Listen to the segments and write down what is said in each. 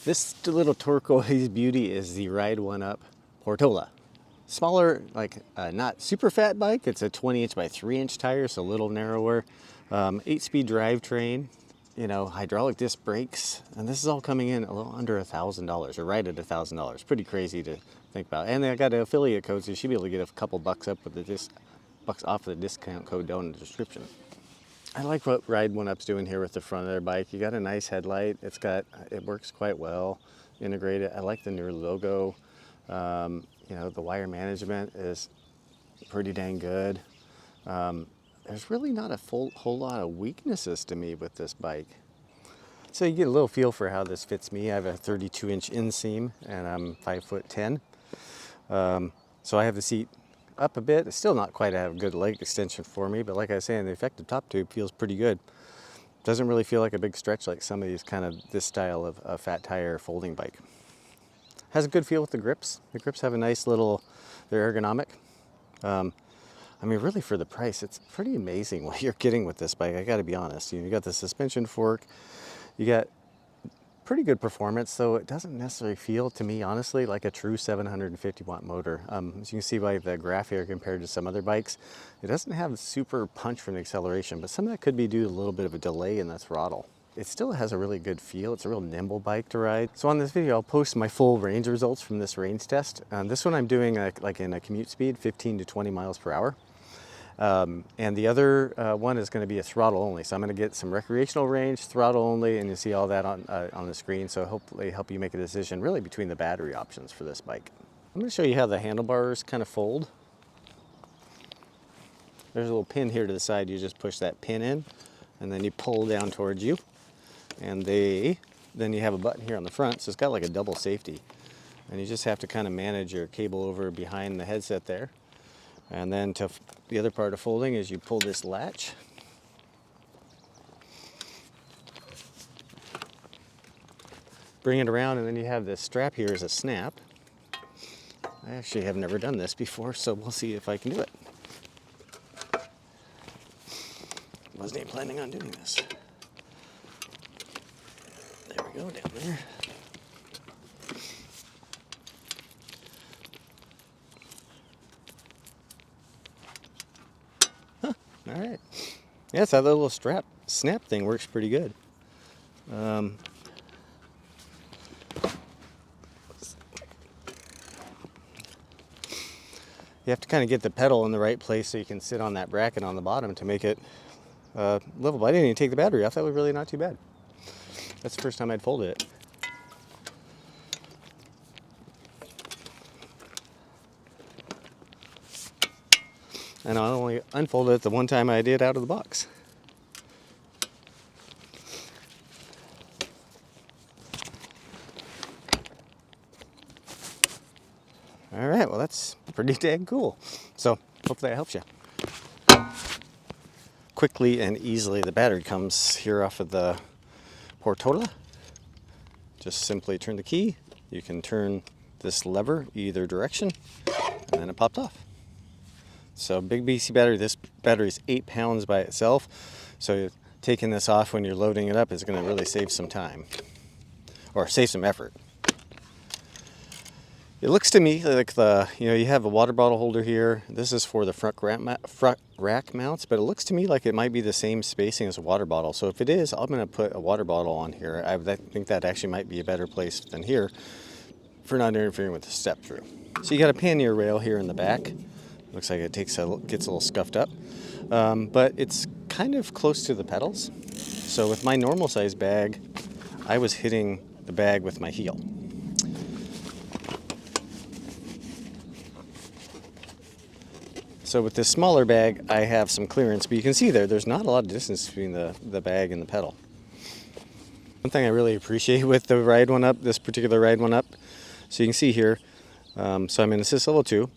This little turquoise beauty is the Ride1up Portola. Smaller, like not super fat bike. It's a 20-inch by 3-inch tire, so a little narrower. 8-speed drivetrain, you know, hydraulic disc brakes, and this is all coming in a little under $1,000, or right at $1,000. Pretty crazy to think about. And I got an affiliate code, so you should be able to get a couple bucks up with the bucks off the discount code down in the description. I like what Ride1up's doing here with the front of their bike. You got a nice headlight. It works quite well integrated. I like the new logo. You know, the wire management is pretty dang good. There's really not a whole lot of weaknesses to me with this bike. So you get a little feel for how this fits me. I have a 32-inch inseam and I'm 5'10". So I have the seat up a bit. It's still not quite a good leg extension for me, but like I was saying, the effective top tube feels pretty good. Doesn't really feel like a big stretch like some of these this style of a fat tire folding bike. Has a good feel with the grips. The grips have a nice little, they're ergonomic. I mean, really for the price, it's pretty amazing what you're getting with this bike. I gotta be honest. You got the suspension fork, you got pretty good performance, though it doesn't necessarily feel to me, honestly, like a true 750 watt motor. As you can see by the graph here compared to some other bikes, it doesn't have super punch from the acceleration, but some of that could be due to a little bit of a delay in the throttle. It still has a really good feel. It's a real nimble bike to ride. So on this video, I'll post my full range results from this range test. This one I'm doing like in a commute speed, 15 to 20 miles per hour. And the other one is going to be a throttle only. So I'm going to get some recreational range, throttle only, and you see all that on the screen. So hopefully help you make a decision really between the battery options for this bike. I'm going to show you how the handlebars kind of fold. There's a little pin here to the side. You just push that pin in and then you pull down towards you. And then you have a button here on the front. So it's got like a double safety. And you just have to kind of manage your cable over behind the headset there. And then the other part of folding is you pull this latch. Bring it around, and then you have this strap here as a snap. I actually have never done this before, so we'll see if I can do it. Wasn't even planning on doing this. There we go, down there. All right. Yeah, so that little snap thing works pretty good. You have to kind of get the pedal in the right place so you can sit on that bracket on the bottom to make it livable. I didn't even take the battery off. That was really not too bad. That's the first time I'd folded it. And I only unfolded it the one time I did out of the box. All right, well that's pretty dang cool. So hopefully that helps you. Quickly and easily, the battery comes here off of the Portola. Just simply turn the key. You can turn this lever either direction, and then it popped off. So big BC battery. This battery is 8 pounds by itself. So taking this off when you're loading it up is going to really save some time, or save some effort. It looks to me like you have a water bottle holder here. This is for the front rack mounts, but it looks to me like it might be the same spacing as a water bottle. So if it is, I'm going to put a water bottle on here. I think that actually might be a better place than here for not interfering with the step through. So you got a pannier rail here in the back. Looks like it gets a little scuffed up, but it's kind of close to the pedals. So with my normal size bag, I was hitting the bag with my heel. So with this smaller bag, I have some clearance, but you can see there's not a lot of distance between the bag and the pedal. One thing I really appreciate with the Ride1up, this particular Ride1up, so you can see here, so I'm in assist level 2.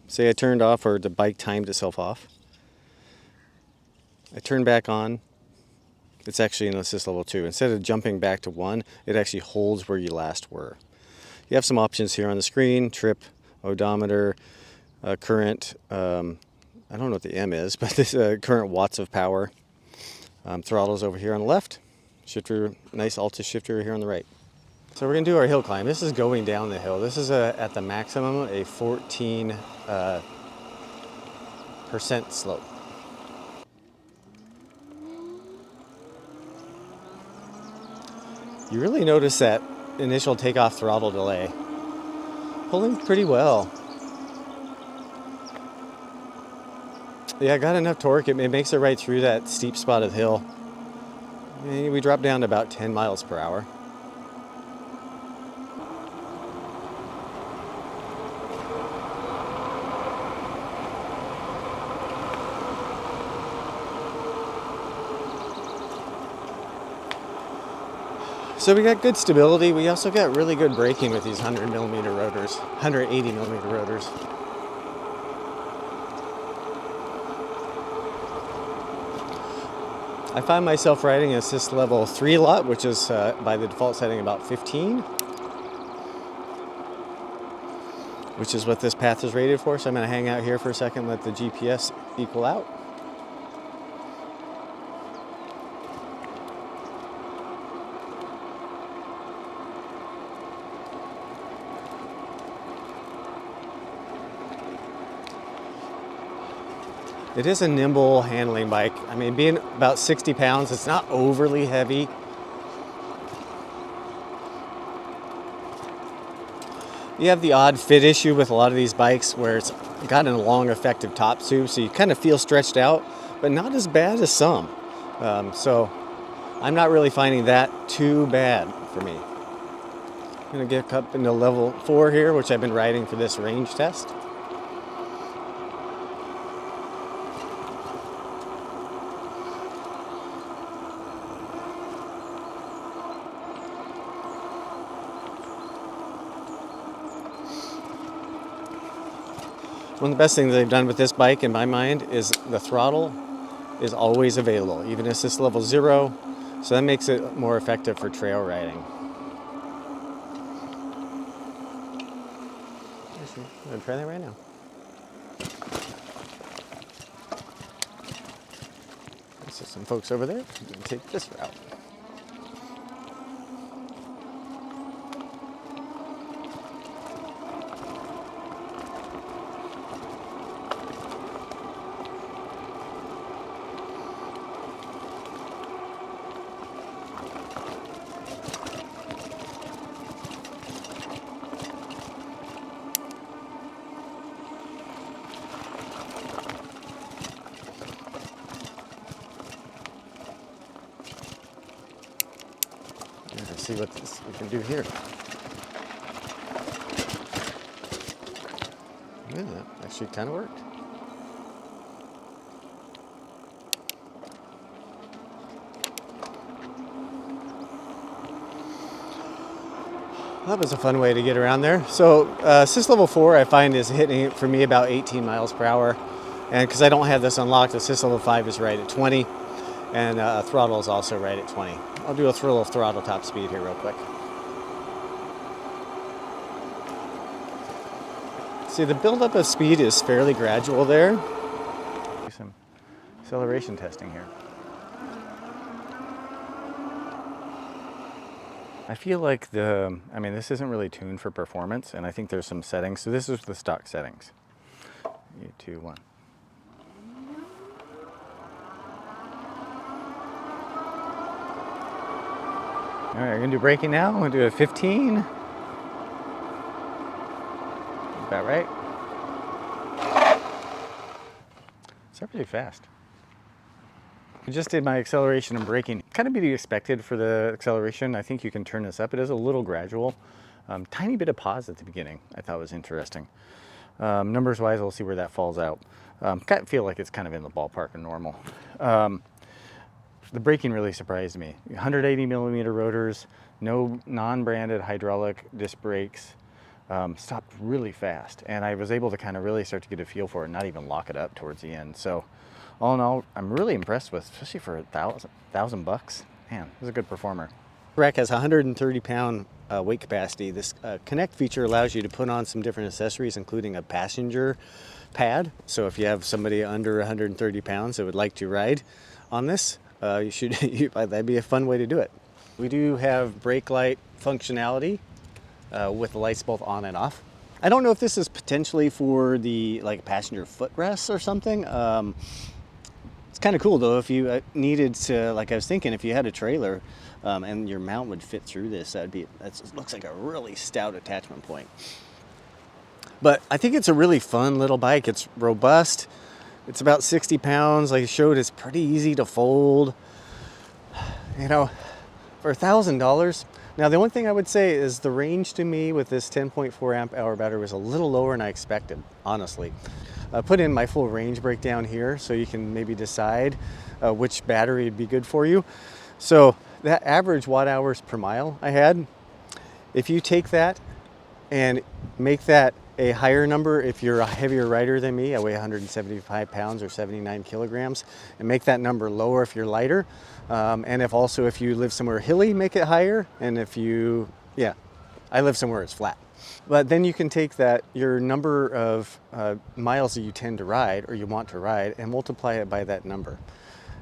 Say I turned off, or the bike timed itself off. I turn back on. It's actually in assist level 2. Instead of jumping back to 1, it actually holds where you last were. You have some options here on the screen: trip, odometer, current. I don't know what the M is, but this current watts of power. Throttle's over here on the left. Shifter, nice Altus shifter here on the right. So we're gonna do our hill climb. This is going down the hill. This is at the maximum a 14% slope. You really notice that initial takeoff throttle delay. Pulling pretty well. Yeah, I got enough torque. It makes it right through that steep spot of the hill. And we drop down to about 10 miles per hour. So we got good stability. We also got really good braking with these 100mm rotors, 180mm rotors. I find myself riding assist level 3 a lot, which is by the default setting about 15, which is what this path is rated for. So I'm going to hang out here for a second, let the GPS equal out. It is a nimble handling bike. I mean, being about 60 pounds, it's not overly heavy. You have the odd fit issue with a lot of these bikes where it's got a long effective top tube, so you kind of feel stretched out, but not as bad as some. So I'm not really finding that too bad for me. I'm gonna get up into level 4 here, which I've been riding for this range test. One of the best things they've done with this bike, in my mind, is the throttle is always available, even if it's level 0. So that makes it more effective for trail riding. I'm going to try that right now. So some folks over there can take this route. Let's see what we can do here. Yeah, that actually kind of worked. That was a fun way to get around there. So assist level 4 I find is hitting it for me about 18 miles per hour. And because I don't have this unlocked, assist level 5 is right at 20. And throttle is also right at 20. I'll do a little throttle top speed here real quick. See, the buildup of speed is fairly gradual there. Do some acceleration testing here. I feel like this isn't really tuned for performance, and I think there's some settings. So this is the stock settings. 3, 2, 1. All right, we're gonna do braking now. I'm gonna do a 15. About right. It's pretty fast. I just did my acceleration and braking. Kind of be expected for the acceleration. I think you can turn this up. It is a little gradual. Tiny bit of pause at the beginning I thought was interesting. Numbers wise, we'll see where that falls out. I feel like it's kind of in the ballpark of normal. The braking really surprised me. 180mm rotors, no non-branded hydraulic disc brakes, stopped really fast. And I was able to kind of really start to get a feel for it, not even lock it up towards the end. So all in all, I'm really impressed with, especially for $1,000 bucks. Man, it was a good performer. The rack has 130-pound weight capacity. This Connect feature allows you to put on some different accessories, including a passenger pad. So if you have somebody under 130 pounds that would like to ride on this, that'd be a fun way to do it. We do have brake light functionality with the lights both on and off. I don't know if this is potentially for the like passenger footrests or something. It's kind of cool though if you needed to, like I was thinking, if you had a trailer and your mount would fit through this, that looks like a really stout attachment point. But I think it's a really fun little bike. It's robust. It's about 60 pounds. Like I showed, it's pretty easy to fold. You know, for $1,000. Now, the one thing I would say is the range to me with this 10.4 amp hour battery was a little lower than I expected, honestly. I put in my full range breakdown here so you can maybe decide which battery would be good for you. So that average watt hours per mile I had, if you take that and make that a higher number, if you're a heavier rider than me, I weigh 175 pounds or 79 kilograms, and make that number lower if you're lighter. And if you live somewhere hilly, make it higher. And if you, I live somewhere it's flat. But then you can take that, your number of miles that you tend to ride or you want to ride, and multiply it by that number.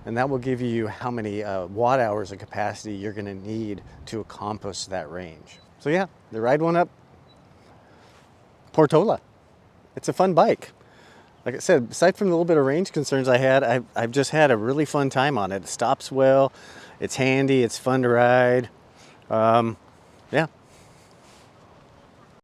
And that will give you how many watt hours of capacity you're gonna need to accomplish that range. So yeah, the Ride1up Portola. It's a fun bike. Like I said, aside from the little bit of range concerns I had, I've just had a really fun time on it. It stops well, it's handy, it's fun to ride. Yeah,